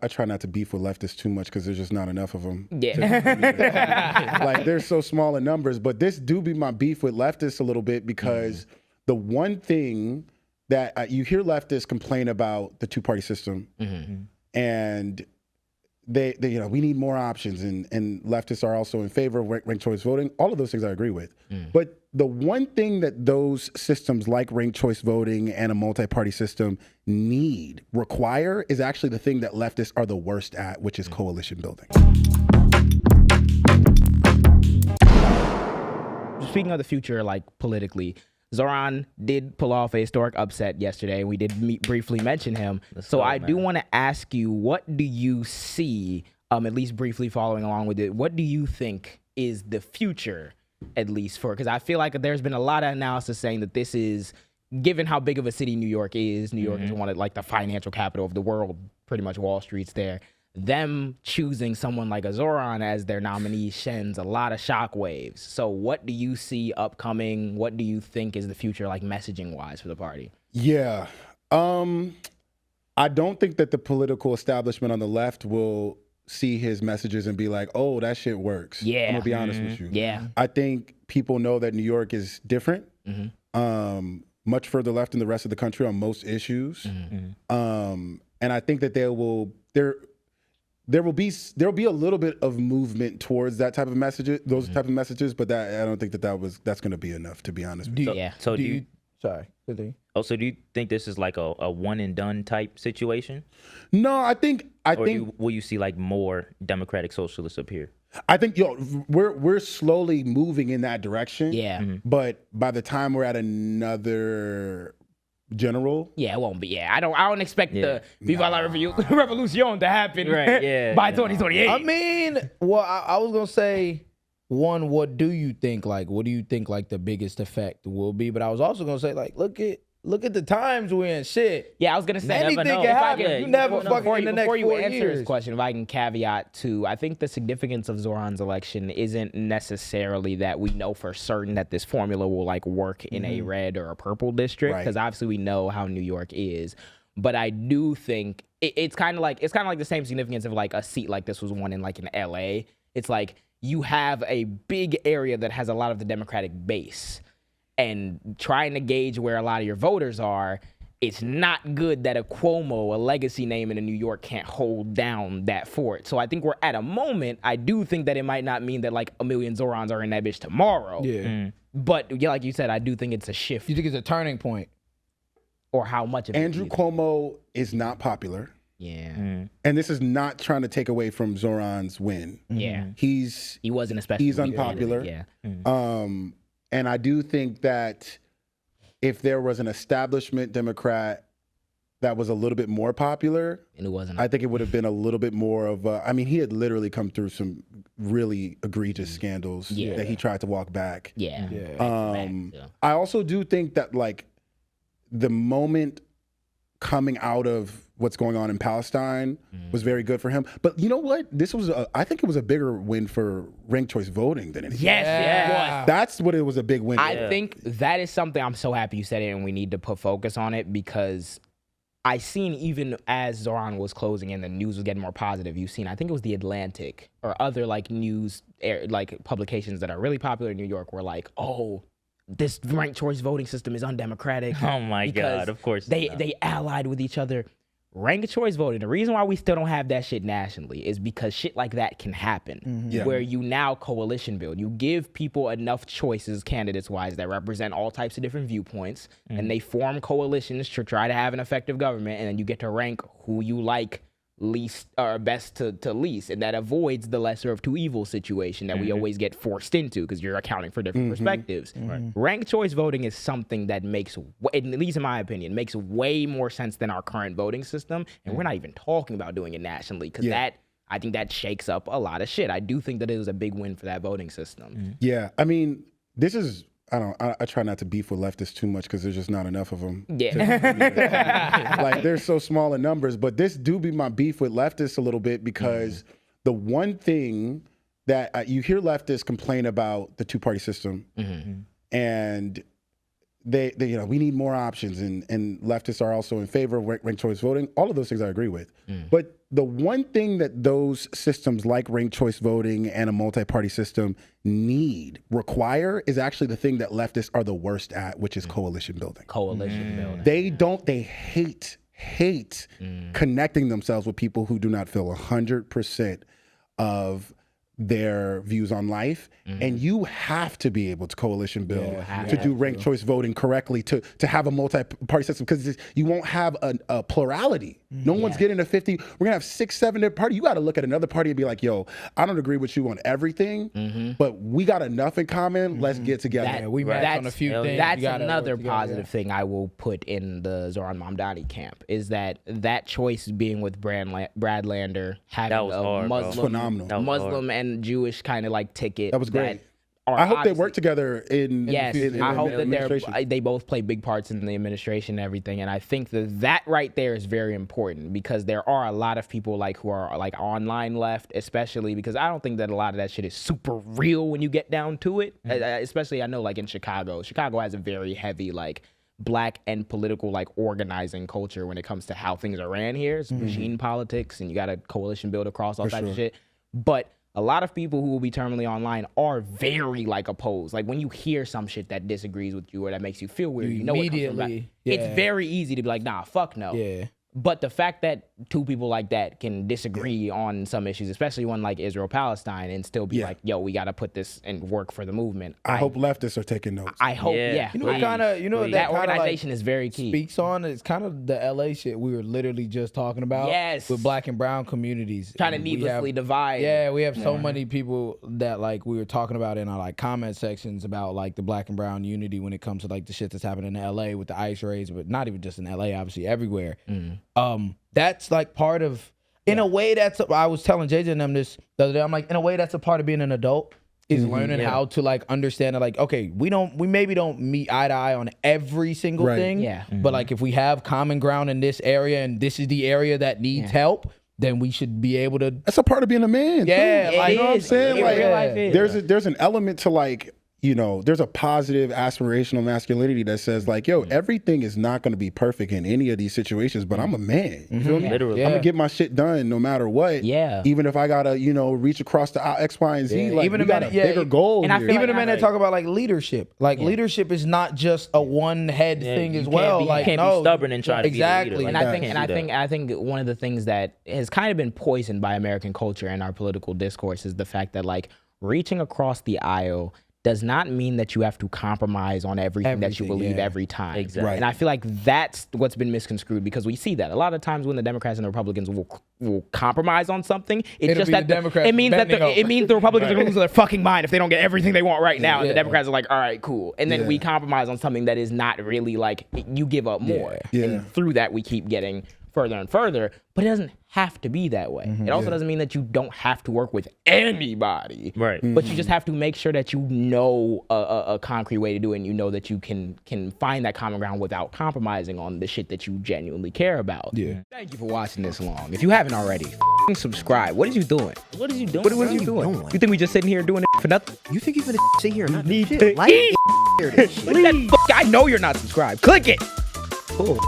I try not to beef with leftists too much because there's just not enough of them. Yeah. Like they're so small in numbers, but this do be my beef with leftists a little bit because the one thing that you hear leftists complain about the two-party system, and they we need more options, and leftists are also in favor of ranked choice voting. All of those things I agree with, but the one thing that those systems like ranked choice voting and a multi-party system require is actually the thing that leftists are the worst at, which is coalition building. Speaking of the future, like politically, Zohran did pull off a historic upset yesterday. We did briefly mention him. So I do want to ask you, what do you see, at least briefly following along with it, what do you think is the future, at least for, because I feel like there's been a lot of analysis saying that this is, given how big of a city New York is one of like the financial capital of the world, pretty much Wall Street's there. Them choosing someone like a Zohran as their nominee sends a lot of shockwaves. So what do you see upcoming? What do you think is the future, like messaging wise, for the party? Yeah. I don't think that the political establishment on the left will see his messages and be like, oh, that shit works. Yeah. I'm gonna be honest with you. Yeah. I think people know that New York is different, much further left than the rest of the country on most issues. And I think that there will be a little bit of movement towards that type of messages, those type of messages, but that I don't think that's going to be enough, to be honest with you. So do you So do you think this is like a one and done type situation? No, I think will you see like more democratic socialists appear? I think we're slowly moving in that direction. Yeah. But by the time we're at another general, it won't be. I don't expect the Viva la Revolution to happen by 2028. I mean, well, I was gonna say, one, what do you think? Like, what do you think like the biggest effect will be? But I was also gonna say, like, look at the times we're in. Shit. Yeah, I was gonna say anything can happen. You never fucking in the next 4 years. Before you answer this question, if I can caveat to, I think the significance of Zohran's election isn't necessarily that we know for certain that this formula will like work in a red or a purple district, because obviously we know how New York is. But I do think it's kind of like the same significance of like a seat like this was won in like in LA. It's like you have a big area that has a lot of the Democratic base, and trying to gauge where a lot of your voters are, it's not good that a Cuomo, a legacy name in New York, can't hold down that fort. So I think we're at a moment, I do think that it might not mean that like a million Zohrans are in that bitch tomorrow. Yeah. But yeah, like you said, I do think it's a shift. You think it's a turning point? Or how much of it? Andrew Cuomo is not popular. Yeah. And this is not trying to take away from Zohran's win. Yeah. He wasn't especially. He's unpopular. Yeah. And I do think that if there was an establishment Democrat that was a little bit more popular, and it wasn't, I think it would have been a little bit more of a, I mean, he had literally come through some really egregious scandals that he tried to walk back. Yeah. I also do think that like the moment coming out of what's going on in Palestine was very good for him. But you know what? I think it was a bigger win for ranked choice voting than anything. Yes, it was. That's what it was a big win. I think that is something I'm so happy you said it, and we need to put focus on it, because I seen even as Zohran was closing and the news was getting more positive, you've seen, I think it was The Atlantic or other like news like publications that are really popular in New York were like, oh, this ranked choice voting system is undemocratic. Oh my God, of course. They allied with each other. Ranked choice voting, the reason why we still don't have that shit nationally is because shit like that can happen, where you now coalition build. You give people enough choices, candidates-wise, that represent all types of different viewpoints, and they form coalitions to try to have an effective government, and then you get to rank who you like least or best to least, and that avoids the lesser of two evils situation that we always get forced into because you're accounting for different perspectives. Ranked choice voting is something that makes, at least in my opinion, makes way more sense than our current voting system, and we're not even talking about doing it nationally, because I think that shakes up a lot of shit. I do think that it was a big win for that voting system. Yeah, I mean, this is, I try not to beef with leftists too much because there's just not enough of them. Yeah. Like they're so small in numbers, but this do be my beef with leftists a little bit, because the one thing that you hear leftists complain about the two-party system, and they we need more options, and leftists are also in favor of ranked choice voting. All of those things I agree with. But the one thing that those systems like ranked choice voting and a multi-party system require is actually the thing that leftists are the worst at, which is coalition building. They hate connecting themselves with people who do not feel 100% of their views on life, and you have to be able to coalition build to do ranked choice voting correctly, to have a multi-party system, because you won't have a plurality. No one's getting a 50. We're gonna have 6, 7 party. You got to look at another party and be like, yo, I don't agree with you on everything, but we got enough in common. Let's get together. We match on a few things. That's another positive thing I will put in the Zohran Mamdani camp, is that choice being with Brad Lander, having a Muslim and Jewish kind of like ticket. That was great. I hope they work together in I hope that they both play big parts in the administration and everything. And I think that right there is very important, because there are a lot of people like who are like online left, especially because I don't think that a lot of that shit is super real when you get down to it. Especially I know like in Chicago has a very heavy like black and political like organizing culture when it comes to how things are ran here. It's machine politics, and you got to coalition build across all types of shit. But a lot of people who will be terminally online are very like opposed. Like when you hear some shit that disagrees with you or that makes you feel weird, you know immediately. It's very easy to be like, nah, fuck no. Yeah. But the fact that two people like that can disagree on some issues, especially one like Israel-Palestine, and still be like, yo, we got to put this and work for the movement. I hope leftists are taking notes. I hope, that organization is very key. Speaks on it's kind of the LA shit we were literally just talking about. Yes. With black and brown communities. Trying to needlessly divide. Yeah, we have so many people that like we were talking about in our like comment sections about like the black and brown unity when it comes to like the shit that's happening in LA with the ICE raids, but not even just in LA, obviously everywhere. That's like part of, in a way that's, I was telling JJ and them this the other day, I'm like, in a way that's a part of being an adult, is learning how to like understand that like, okay, we maybe don't meet eye to eye on every single thing, but like if we have common ground in this area and this is the area that needs help, then we should be able to. That's a part of being a man. Yeah, like, you know what I'm saying? Like, real life is. There's an element to like, there's a positive aspirational masculinity that says like, yo, everything is not going to be perfect in any of these situations, but I'm a man. You feel me? Literally. I'm going to get my shit done no matter what. Yeah. Even if I got to, reach across the X, Y, and Z. Like, even we got a bigger goal here. Even the men that talk about like leadership. Like leadership is not just a one head thing as well. You can't be stubborn and try to be a leader. And I think one of the things that has kind of been poisoned by American culture and our political discourse is the fact that like reaching across the aisle does not mean that you have to compromise on everything that you believe every time. Exactly. Right. And I feel like that's what's been misconstrued, because we see that a lot of times when the Democrats and the Republicans will compromise on something, it means the Republicans are going to lose their fucking mind if they don't get everything they want right now, and the Democrats are like, all right, cool. And then we compromise on something that is not really like, you give up more. And through that we keep getting further and further, but it doesn't have to be that way. It also doesn't mean that you don't have to work with anybody, right? But you just have to make sure that you know a concrete way to do it, and you know that you can find that common ground without compromising on the shit that you genuinely care about. Yeah. Thank you for watching this long. If you haven't already, subscribe. What is you doing? What is you doing? What are you doing? You think we just sitting here doing it for nothing? You think you're gonna sit here and not need shit? to Like eat? I know you're not subscribed. Click it. Cool.